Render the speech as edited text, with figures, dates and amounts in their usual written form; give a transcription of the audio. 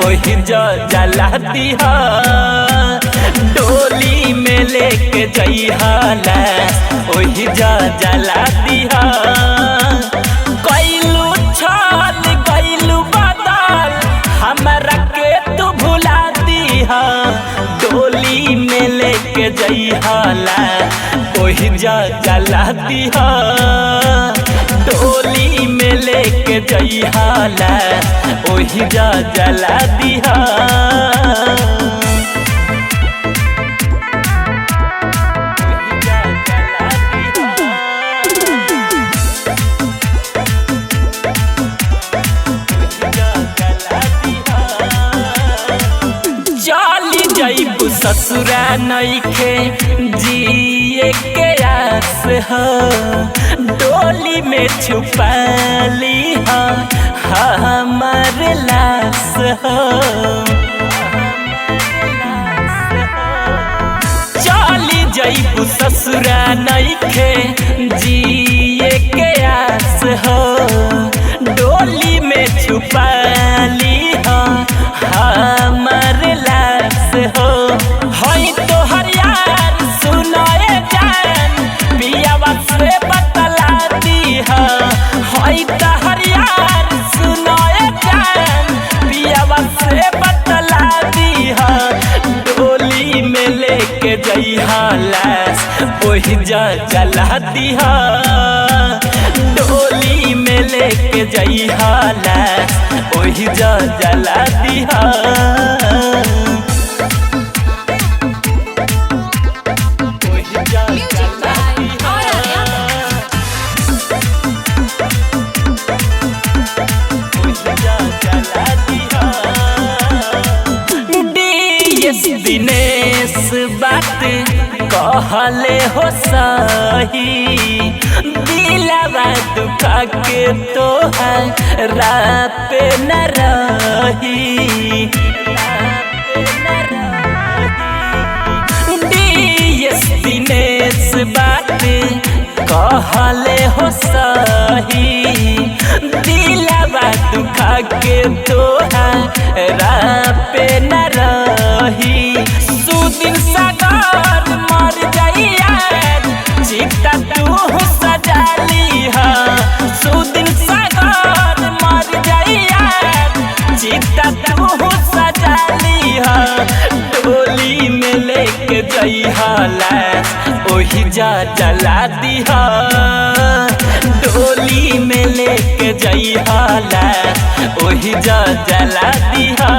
ओही जलाती हा डोली में लेके जइहा लाश ओही जलाती हा कैलू छल कैलू बदल हमरा के तू भुलाती हा डोली में लेके जइहा लाश ओही जलाती हा डोली में लेके जइहा लाश ओही जला दिहा चली जइबू ससुरा नइखे जिए के आस ह डोली में छुपाली हमार लाश चली जइबू ससुरा नइखे जिए के आस हो डोली में छुपाली हमार लाश हो हई तोहर यार सुनाए जान पियावा से बतला दी हई तोहर यार सुनाए जान पियावा से बतला दी डोली में लेके जइहा लाश ओही जला दिहा डोली में लेके जइहा लाश ओही जला दिहा दिनेश बात कहले हो सही दिलवा दुखा के तोहरा पे न रही दिनेश बात कहले हो सही दिलवा दुखा के तोहरा पे न रही सुदिन सागर मर जाइया चिता तू सजाली सुदिन सागर मर जाइया चिता तू सजाली डोली में लेके जइहा लाश ओही जला दिहा डोली में लेके जइहा लाश ओही जला दिहा।